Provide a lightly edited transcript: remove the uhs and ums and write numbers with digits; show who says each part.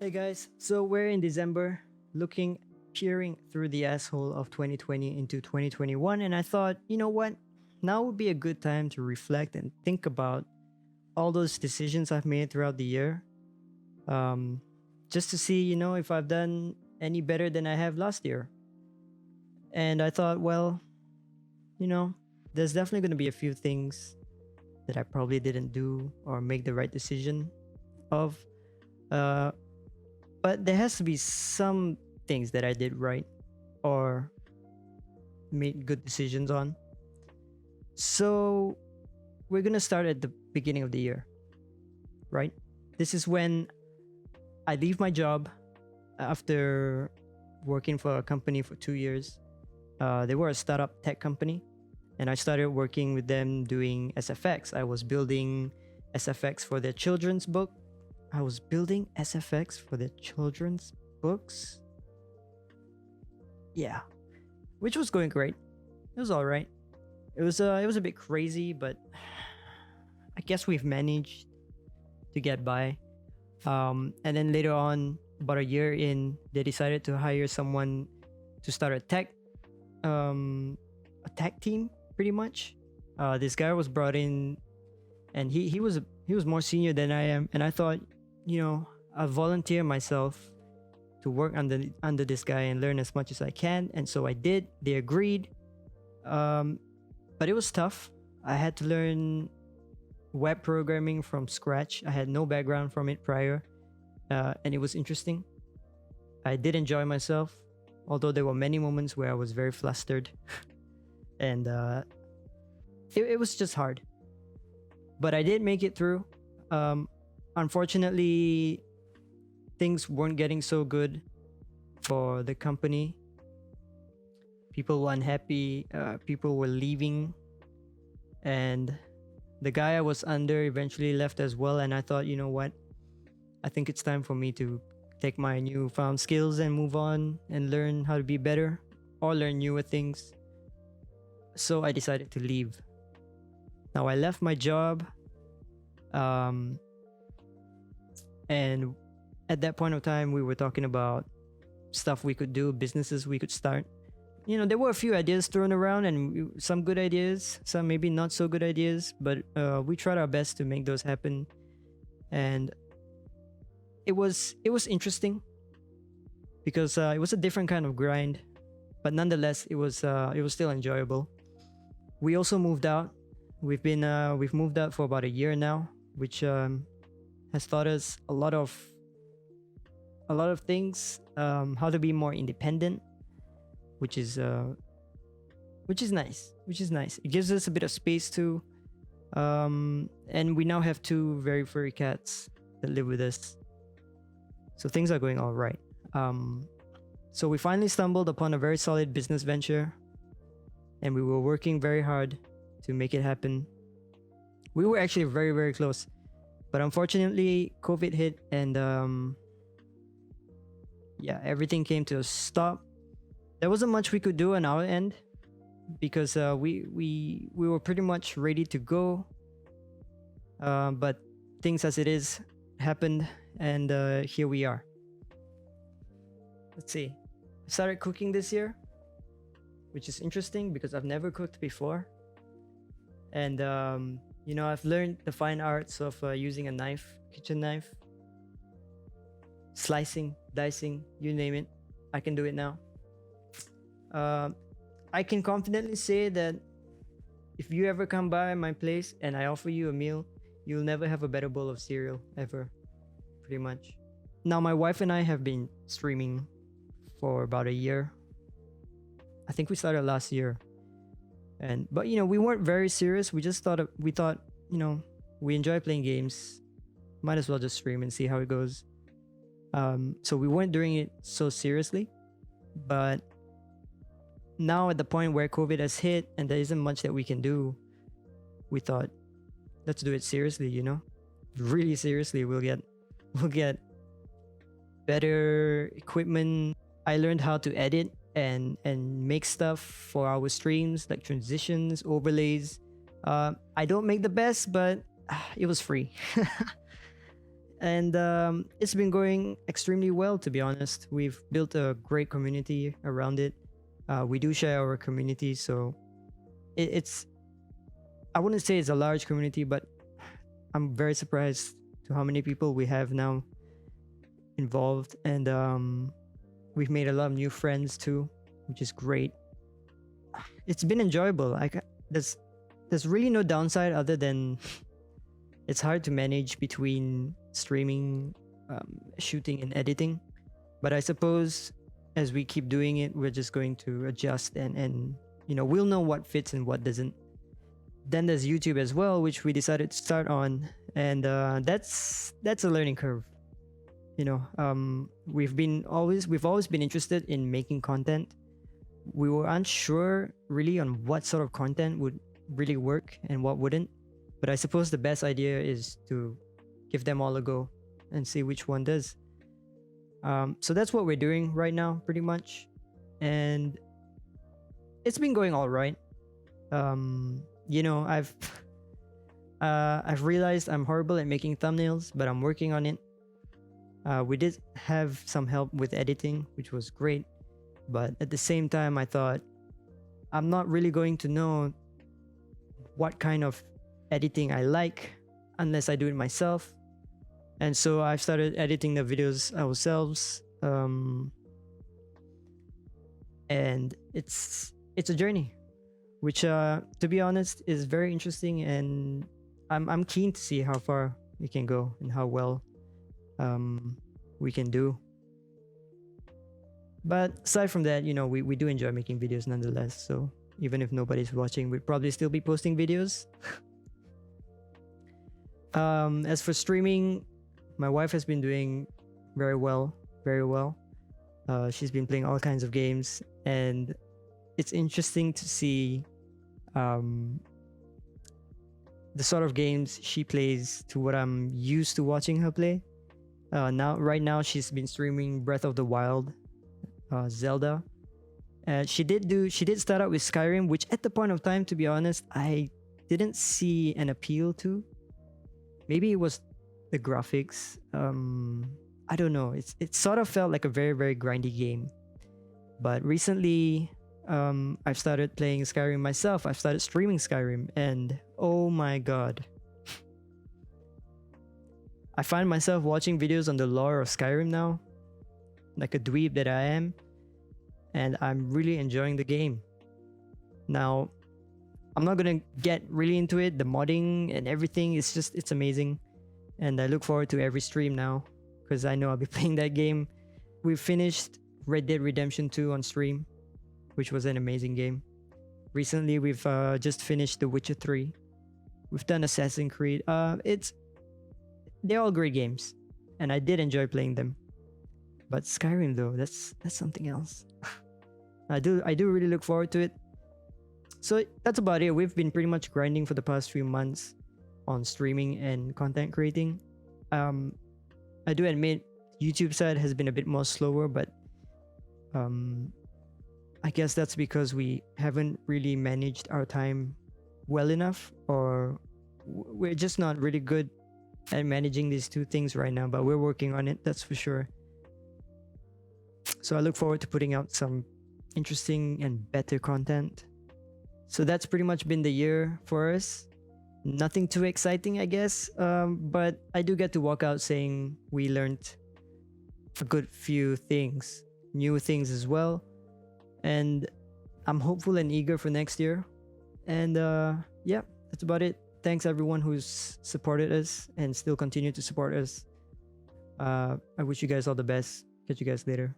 Speaker 1: Hey guys, so we're in December, peering through the asshole of 2020 into 2021, and I thought, you know what? Now would be a good time to reflect and think about all those decisions I've made throughout the year. Um, just to see, if I've done any better than I have last year. And I thought, well, you know, there's definitely going to be a few things that I probably didn't do or make the right decision of. Uh, but there has to be some things that I did right or made good decisions on. So we're gonna start at the beginning of the year, right? This is when I leave my job after working for a company for 2 years. They were a startup tech company, and I started working with them doing SFX. I was building SFX for their children's book. I was building SFX for their children's books. Yeah, which was going great. It was all right. It was a bit crazy, but I guess we've managed to get by. And then later on, about a year in, they decided to hire someone to start a tech team, pretty much. This guy was brought in, and he was more senior than I am, and I thought, I volunteer myself to work under this guy and learn as much as I can, and so I did. They agreed, but it was tough. I had to learn web programming from scratch. I had no background from it prior, and it was interesting. I did enjoy myself, although there were many moments where I was very flustered, and it was just hard. But I did make it through. Unfortunately, things weren't getting so good for the company. People were unhappy. People were leaving, and the guy I was under eventually left as well. And I thought, you know what? I think it's time for me to take my newfound skills and move on and learn how to be better or learn newer things. So I decided to leave. Now I left my job, and at that point of time, we were talking about stuff we could do, businesses we could start. There were a few ideas thrown around, and some good ideas, some maybe not so good ideas, but we tried our best to make those happen. And it was interesting because it was a different kind of grind, but nonetheless, it was still enjoyable. We also moved out. We've moved out for about a year now, which has taught us a lot of things, how to be more independent, which is nice. It gives us a bit of space too, and we now have two very furry cats that live with us. So things are going all right. So we finally stumbled upon a very solid business venture, and we were working very hard to make it happen. We were actually very, very close, but unfortunately, COVID hit, and everything came to a stop. There wasn't much we could do on our end because we were pretty much ready to go, but things as it is happened, and here we are. Let's see. I started cooking this year, which is interesting because I've never cooked before, and I've learned the fine arts of using a knife, kitchen knife, slicing, dicing, you name it. I can do it now. I can confidently say that if you ever come by my place and I offer you a meal, you'll never have a better bowl of cereal ever, pretty much. Now, my wife and I have been streaming for about a year. I think we started last year, but we weren't very serious. We thought we enjoy playing games, might as well just stream and see how it goes. So we weren't doing it so seriously, but now at the point where COVID has hit and there isn't much that we can do, we thought, let's do it seriously, really seriously. We'll get better equipment. I learned how to edit and make stuff for our streams, like transitions, overlays. I don't make the best, but it was free. and it's been going extremely well, to be honest. We've built a great community around it. We do share our community, so it's, I wouldn't say it's a large community, but I'm very surprised to how many people we have now involved, and we've made a lot of new friends too, which is great. It's been enjoyable. There's really no downside other than it's hard to manage between streaming, shooting, and editing. But I suppose as we keep doing it, we're just going to adjust, and we'll know what fits and what doesn't. Then there's YouTube as well, which we decided to start on, and that's a learning curve. We've always been interested in making content. We were unsure really on what sort of content would really work and what wouldn't. But I suppose the best idea is to give them all a go and see which one does. So that's what we're doing right now, pretty much, and it's been going all right. I've I've realized I'm horrible at making thumbnails, but I'm working on it. We did have some help with editing, which was great, but at the same time, I thought I'm not really going to know what kind of editing I like unless I do it myself. And so I've started editing the videos ourselves, and it's a journey, which to be honest is very interesting, and I'm keen to see how far we can go and how well we can do. But aside from that, we do enjoy making videos nonetheless. So even if nobody's watching, we'd probably still be posting videos. As for streaming, my wife has been doing very well, very well. She's been playing all kinds of games, and it's interesting to see the sort of games she plays to what I'm used to watching her play. Right now, she's been streaming Breath of the Wild, Zelda. She did start out with Skyrim, which at the point of time, to be honest, I didn't see an appeal to. Maybe it was the graphics. I don't know. It sort of felt like a very, very grindy game. But recently, I've started playing Skyrim myself. I've started streaming Skyrim, and oh my god. I find myself watching videos on the lore of Skyrim now, like a dweeb that I am, and I'm really enjoying the game. Now, I'm not gonna get really into it. The modding and everything, it's amazing. And I look forward to every stream now, because I know I'll be playing that game. We finished Red Dead Redemption 2 on stream, which was an amazing game. Recently, we've just finished The Witcher 3. We've done Assassin's Creed. They're all great games, and I did enjoy playing them. But Skyrim, though, that's something else. I do really look forward to it. So that's about it. We've been pretty much grinding for the past few months on streaming and content creating. I do admit YouTube side has been a bit more slower, but I guess that's because we haven't really managed our time well enough, or we're just not really good at managing these two things right now, but we're working on it, that's for sure. So I look forward to putting out some interesting and better content. So that's pretty much been the year for us. Nothing too exciting, I guess, but I do get to walk out saying we learned a good few things, new things as well, and I'm hopeful and eager for next year. And yeah, that's about it. Thanks everyone who's supported us and still continue to support us. I wish you guys all the best. Catch you guys later.